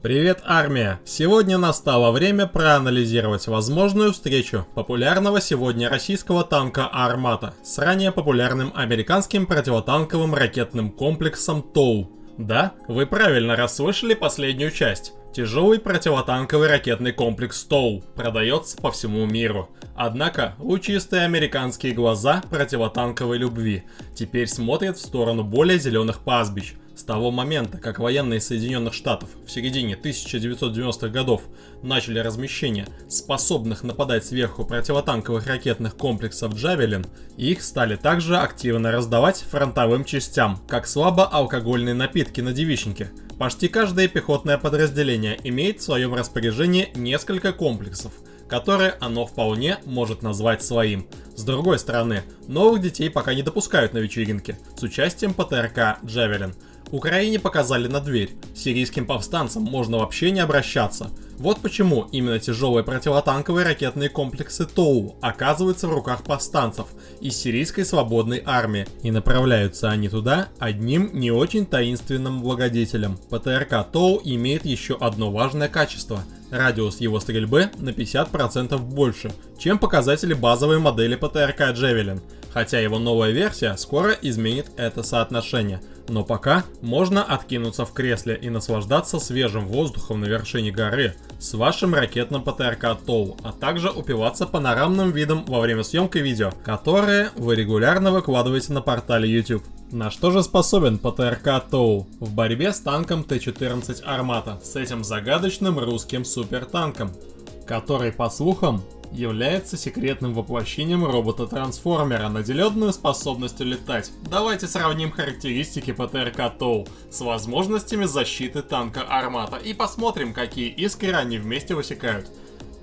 Привет, армия! Сегодня настало время проанализировать возможную встречу популярного сегодня российского танка «Армата» с ранее популярным американским противотанковым ракетным комплексом ТОУ. Да, вы правильно расслышали последнюю часть. Тяжелый противотанковый ракетный комплекс ТОУ продается по всему миру. Однако лучистые американские глаза противотанковой любви теперь смотрят в сторону более зеленых пастбищ. С того момента, как военные Соединенных Штатов в середине 1990-х годов начали размещение способных нападать сверху противотанковых ракетных комплексов «Джавелин», их стали также активно раздавать фронтовым частям, как слабоалкогольные напитки на девичнике. Почти каждое пехотное подразделение имеет в своем распоряжении несколько комплексов, которые оно вполне может назвать своим. С другой стороны, новых детей пока не допускают на вечеринки с участием ПТРК «Джавелин». Украине показали на дверь. Сирийским повстанцам можно вообще не обращаться. Вот почему именно тяжелые противотанковые ракетные комплексы ТОУ оказываются в руках повстанцев из сирийской свободной армии. И направляются они туда одним не очень таинственным благодетелем. ПТРК ТОУ имеет еще одно важное качество. Радиус его стрельбы на 50% больше, чем показатели базовой модели ПТРК «Джавелин». Хотя его новая версия скоро изменит это соотношение. Но пока можно откинуться в кресле и наслаждаться свежим воздухом на вершине горы с вашим ракетным ПТРК ТОУ, а также упиваться панорамным видом во время съемки видео, которые вы регулярно выкладываете на портале YouTube. На что же способен ПТРК ТОУ в борьбе с танком Т-14 «Армата», с этим загадочным русским супертанком, который, по слухам, является секретным воплощением робота-трансформера, наделенную способностью летать. Давайте сравним характеристики ПТРК ТОУ с возможностями защиты танка «Армата» и посмотрим, какие искры они вместе высекают.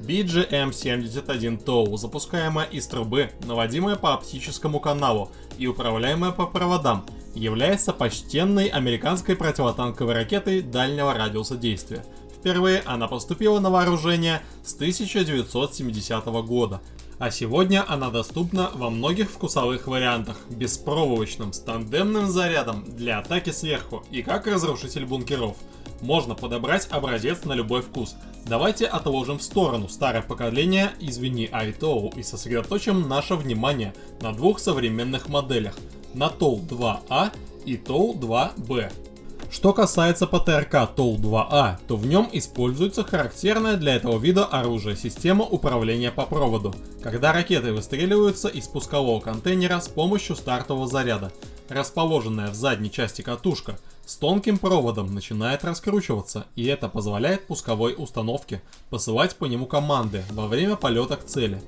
BGM-71 ТОУ, запускаемая из трубы, наводимая по оптическому каналу и управляемая по проводам, является почтенной американской противотанковой ракетой дальнего радиуса действия. Впервые она поступила на вооружение с 1970 года, а сегодня она доступна во многих вкусовых вариантах: беспроволочным, с тандемным зарядом для атаки сверху и как разрушитель бункеров. Можно подобрать образец на любой вкус. Давайте отложим в сторону старое поколение ТОУ и сосредоточим наше внимание на двух современных моделях: на ТОУ-2А и ТОУ-2Б. Что касается ПТРК ТОУ-2А, то в нем используется характерная для этого вида оружия система управления по проводу, когда ракеты выстреливаются из пускового контейнера с помощью стартового заряда. Расположенная в задней части катушка с тонким проводом начинает раскручиваться, и это позволяет пусковой установке посылать по нему команды во время полета к цели.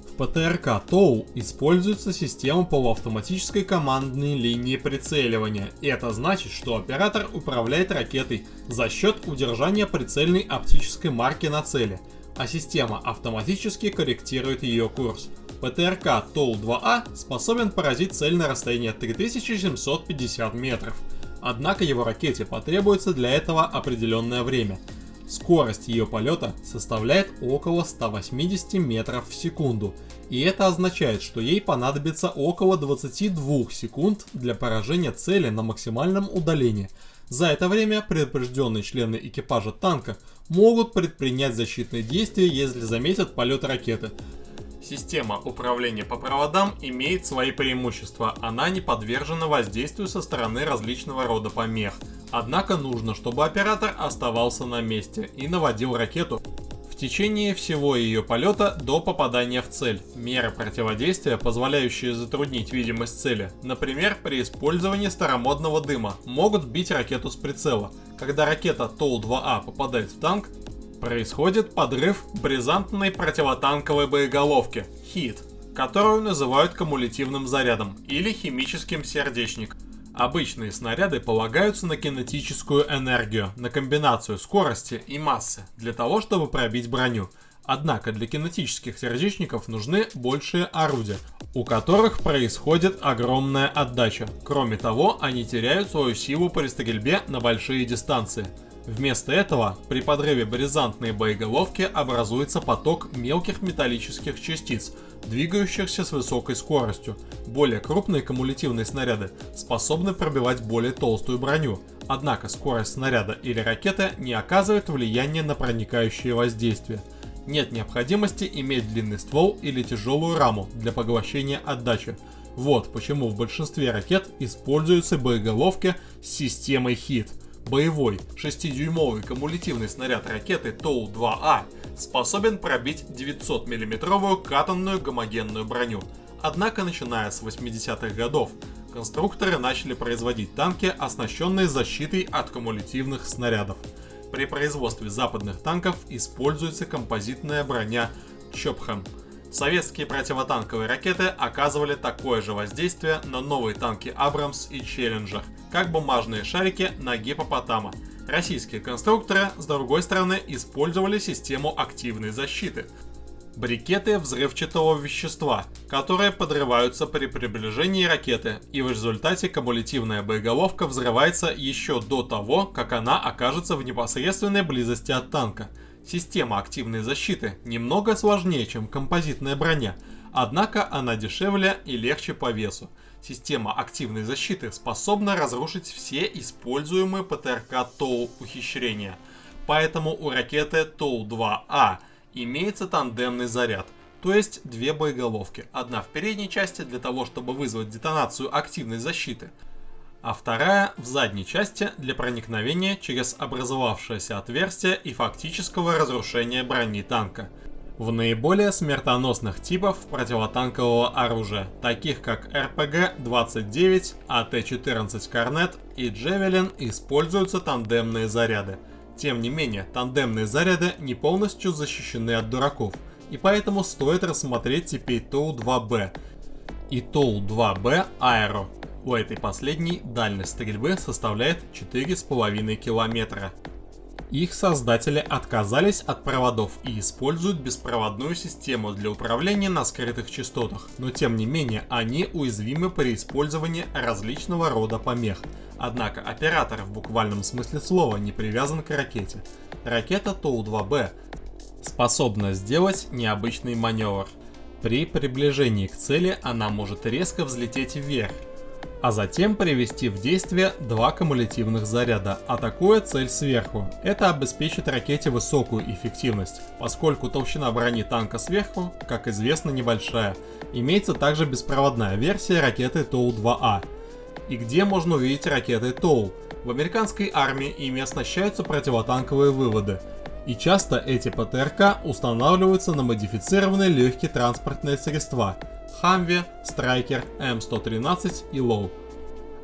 В ПТРК ТОУ используется система полуавтоматической командной линии прицеливания. Это значит, что оператор управляет ракетой за счет удержания прицельной оптической марки на цели, а система автоматически корректирует ее курс. ПТРК ТОУ-2А способен поразить цель на расстоянии 3750 метров. Однако его ракете потребуется для этого определенное время. Скорость ее полета составляет около 180 метров в секунду, и это означает, что ей понадобится около 22 секунд для поражения цели на максимальном удалении. За это время предупрежденные члены экипажа танка могут предпринять защитные действия, если заметят полет ракеты. Система управления по проводам имеет свои преимущества, она не подвержена воздействию со стороны различного рода помех. Однако нужно, чтобы оператор оставался на месте и наводил ракету в течение всего ее полета до попадания в цель. Меры противодействия, позволяющие затруднить видимость цели, например, при использовании старомодного дыма, могут бить ракету с прицела. Когда ракета ТОУ-2А попадает в танк, происходит подрыв бризантной противотанковой боеголовки ХИТ, которую называют кумулятивным зарядом или химическим сердечником. Обычные снаряды полагаются на кинетическую энергию, на комбинацию скорости и массы, для того, чтобы пробить броню. Однако для кинетических сердечников нужны большие орудия, у которых происходит огромная отдача. Кроме того, они теряют свою силу при стрельбе на большие дистанции. Вместо этого при подрыве бризантной боеголовки образуется поток мелких металлических частиц, двигающихся с высокой скоростью. Более крупные кумулятивные снаряды способны пробивать более толстую броню, Однако скорость снаряда или ракеты не оказывает влияния на проникающее воздействие. Нет необходимости иметь длинный ствол или тяжелую раму для поглощения отдачи. Вот почему в большинстве ракет используются боеголовки с системой HIT. Боевой 6-дюймовый кумулятивный снаряд ракеты ТОУ-2А способен пробить 900 мм катанную гомогенную броню. Однако, начиная с 80-х годов, конструкторы начали производить танки, оснащенные защитой от кумулятивных снарядов. При производстве западных танков используется композитная броня Чопхэм. Советские противотанковые ракеты оказывали такое же воздействие на новые танки Абрамс и Челленджер, как бумажные шарики на гиппопотама. Российские конструкторы, с другой стороны, использовали систему активной защиты. Брикеты взрывчатого вещества, которые подрываются при приближении ракеты, и в результате кумулятивная боеголовка взрывается еще до того, как она окажется в непосредственной близости от танка. Система активной защиты немного сложнее, чем композитная броня, однако она дешевле и легче по весу. Система активной защиты способна разрушить все используемые ПТРК ТОУ ухищрения, поэтому у ракеты ТОУ-2А имеется тандемный заряд, то есть две боеголовки, одна в передней части для того, чтобы вызвать детонацию активной защиты, а вторая в задней части для проникновения через образовавшееся отверстие и фактического разрушения брони танка. В наиболее смертоносных типов противотанкового оружия, таких как РПГ-29, АТ-14 Корнет и Джевелин, используются тандемные заряды. Тем не менее, тандемные заряды не полностью защищены от дураков, и поэтому стоит рассмотреть теперь ТОУ-2Б и ТОУ-2Б Аэро. У этой последней дальность стрельбы составляет 4,5 километра. Их создатели отказались от проводов и используют беспроводную систему для управления на скрытых частотах, но тем не менее они уязвимы при использовании различного рода помех. Однако оператор в буквальном смысле слова не привязан к ракете. Ракета ТОУ-2Б способна сделать необычный маневр. При приближении к цели она может резко взлететь вверх, а затем привести в действие два кумулятивных заряда, атакуя цель сверху. Это обеспечит ракете высокую эффективность, поскольку толщина брони танка сверху, как известно, небольшая. Имеется также беспроводная версия ракеты ТОУ-2А. И где можно увидеть ракеты ТОУ? В американской армии ими оснащаются противотанковые выводы. И часто эти ПТРК устанавливаются на модифицированные легкие транспортные средства Хамви, Страйкер, М113 и Лоу,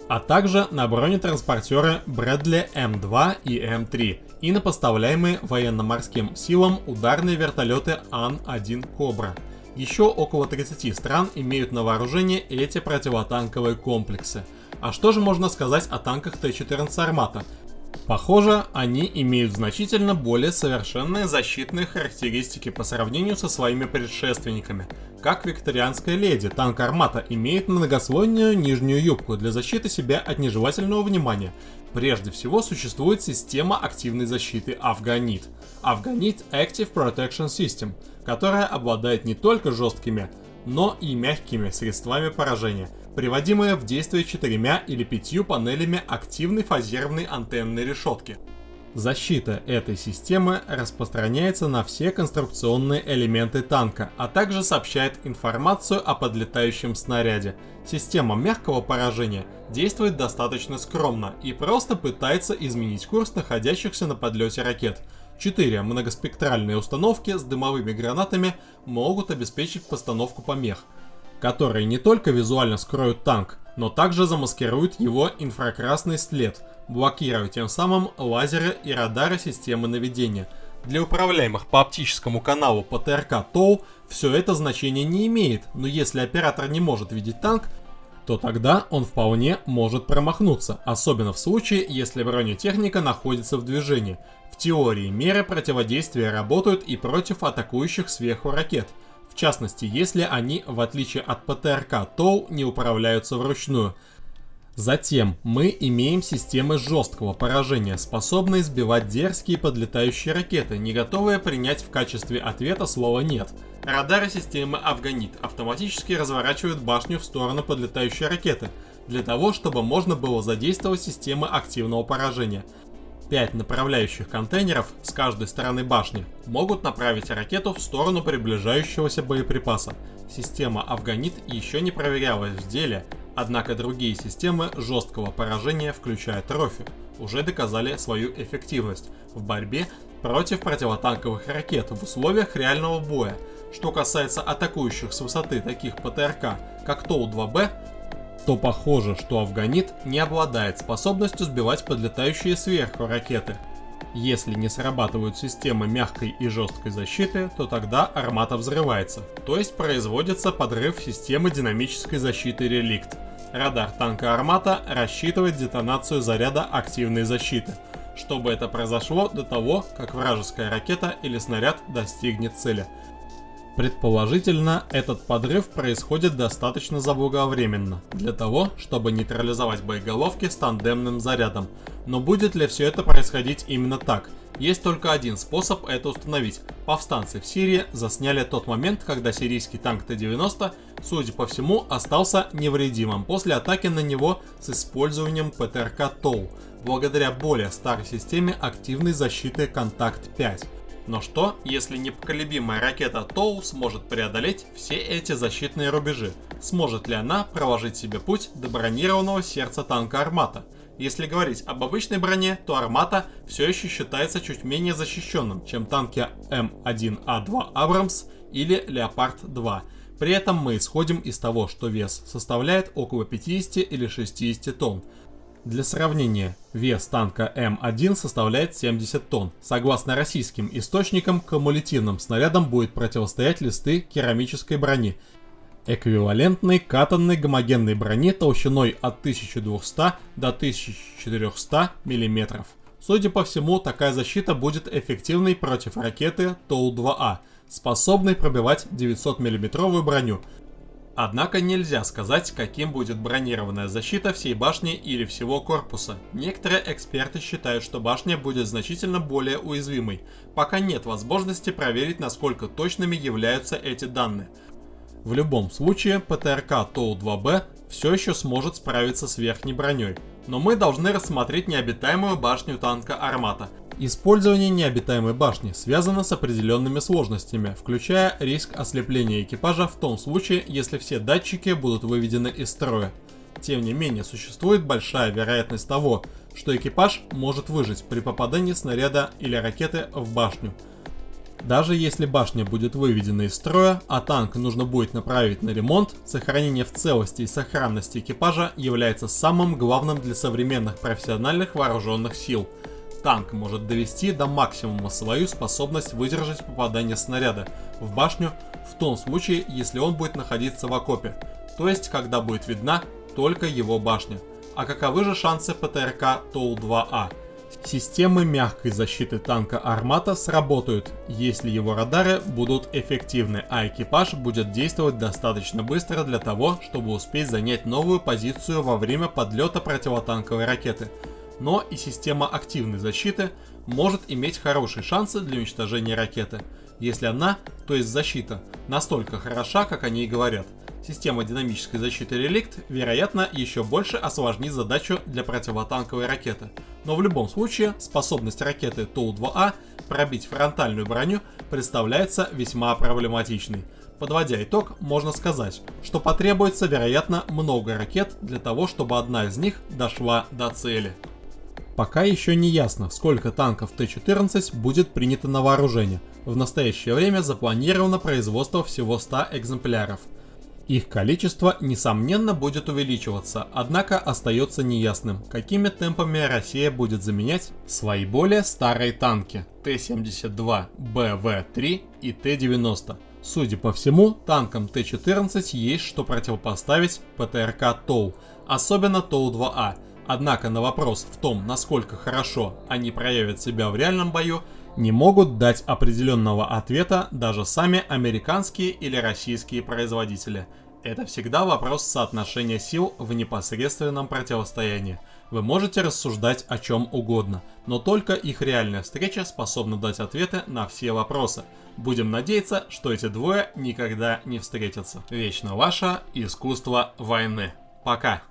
а также на бронетранспортеры Брэдли М2 и М3 и на поставляемые военно-морским силам ударные вертолеты Ан-1 Кобра. Еще около 30 стран имеют на вооружении эти противотанковые комплексы. А что же можно сказать о танках Т-14 Армата? Похоже, они имеют значительно более совершенные защитные характеристики по сравнению со своими предшественниками. Как викторианская леди, танк Армата имеет многослойную нижнюю юбку для защиты себя от нежелательного внимания. Прежде всего существует система активной защиты Афганит. Афганит Active Protection System, которая обладает не только жесткими, но и мягкими средствами поражения, приводимые в действие 4 или 5 панелями активной фазированной антенной решетки. Защита этой системы распространяется на все конструкционные элементы танка, а также сообщает информацию о подлетающем снаряде. Система мягкого поражения действует достаточно скромно и просто пытается изменить курс находящихся на подлете ракет. 4 многоспектральные установки с дымовыми гранатами могут обеспечить постановку помех, которые не только визуально скроют танк, но также замаскируют его инфракрасный след, блокируя тем самым лазеры и радары системы наведения. Для управляемых по оптическому каналу ПТРК ТОУ все это значение не имеет, но если оператор не может видеть танк, то тогда он вполне может промахнуться, особенно в случае, если бронетехника находится в движении. В теории меры противодействия работают и против атакующих сверху ракет, в частности, если они, в отличие от ПТРК ТОУ, не управляются вручную. Затем мы имеем системы жесткого поражения, способные сбивать дерзкие подлетающие ракеты, не готовые принять в качестве ответа слово «нет». Радары системы Афганит автоматически разворачивают башню в сторону подлетающей ракеты. для того, чтобы можно было задействовать системы активного поражения. 5 направляющих контейнеров с каждой стороны башни могут направить ракету в сторону приближающегося боеприпаса. Система «Афганит» еще не проверялась в деле, однако другие системы жесткого поражения, включая «Трофи», уже доказали свою эффективность в борьбе против противотанковых ракет в условиях реального боя. Что касается атакующих с высоты таких ПТРК, как ТОУ-2Б, то похоже, что «Афганит» не обладает способностью сбивать подлетающие сверху ракеты. Если не срабатывают системы мягкой и жесткой защиты, то тогда «Армата» взрывается, то есть производится подрыв системы динамической защиты «Реликт». Радар танка «Армата» рассчитывает детонацию заряда активной защиты, чтобы это произошло до того, как вражеская ракета или снаряд достигнет цели. Предположительно, этот подрыв происходит достаточно заблаговременно, для того, чтобы нейтрализовать боеголовки с тандемным зарядом. Но будет ли все это происходить именно так? Есть только один способ это установить. Повстанцы в Сирии засняли тот момент, когда сирийский танк Т-90, судя по всему, остался невредимым после атаки на него с использованием ПТРК ТОУ, благодаря более старой системе активной защиты «Контакт-5». Но что, если непоколебимая ракета ТОУ сможет преодолеть все эти защитные рубежи? Сможет ли она проложить себе путь до бронированного сердца танка «Армата»? Если говорить об обычной броне, то «Армата» все еще считается чуть менее защищенным, чем танки М1А2 Абрамс или Леопард-2. При этом мы исходим из того, что вес составляет около 50 или 60 тонн. Для сравнения, вес танка М1 составляет 70 тонн. Согласно российским источникам, кумулятивным снарядам будет противостоять листы керамической брони, эквивалентной катанной гомогенной брони толщиной от 1200 до 1400 мм. Судя по всему, такая защита будет эффективной против ракеты ТОУ-2А, способной пробивать 900 мм броню. Однако нельзя сказать, каким будет бронированная защита всей башни или всего корпуса. Некоторые эксперты считают, что башня будет значительно более уязвимой, пока нет возможности проверить, насколько точными являются эти данные. В любом случае, ПТРК ТОУ-2Б все еще сможет справиться с верхней броней, но мы должны рассмотреть необитаемую башню танка «Армата». Использование необитаемой башни связано с определенными сложностями, включая риск ослепления экипажа в том случае, если все датчики будут выведены из строя. Тем не менее, существует большая вероятность того, что экипаж может выжить при попадании снаряда или ракеты в башню. Даже если башня будет выведена из строя, а танк нужно будет направить на ремонт, сохранение в целости и сохранности экипажа является самым главным для современных профессиональных вооруженных сил. Танк может довести до максимума свою способность выдержать попадание снаряда в башню в том случае, если он будет находиться в окопе, то есть когда будет видна только его башня. А каковы же шансы ПТРК ТОУ-2А? Системы мягкой защиты танка «Армата» сработают, если его радары будут эффективны, а экипаж будет действовать достаточно быстро для того, чтобы успеть занять новую позицию во время подлета противотанковой ракеты. Но и система активной защиты может иметь хорошие шансы для уничтожения ракеты, если она, то есть защита, настолько хороша, как о ней говорят. Система динамической защиты «Реликт», вероятно, еще больше осложнит задачу для противотанковой ракеты. Но в любом случае, способность ракеты ТОУ-2А пробить фронтальную броню представляется весьма проблематичной. Подводя итог, можно сказать, что потребуется, вероятно, много ракет для того, чтобы одна из них дошла до цели. Пока еще не ясно, сколько танков Т-14 будет принято на вооружение. В настоящее время запланировано производство всего 100 экземпляров. Их количество, несомненно, будет увеличиваться, однако остается неясным, какими темпами Россия будет заменять свои более старые танки Т-72, БВ-3 и Т-90. Судя по всему, танкам Т-14 есть что противопоставить ПТРК ТОУ, особенно ТОУ-2А. Однако на вопрос в том, насколько хорошо они проявят себя в реальном бою, не могут дать определенного ответа даже сами американские или российские производители. Это всегда вопрос соотношения сил в непосредственном противостоянии. Вы можете рассуждать о чем угодно, но только их реальная встреча способна дать ответы на все вопросы. Будем надеяться, что эти двое никогда не встретятся. Вечно ваше искусство войны. Пока!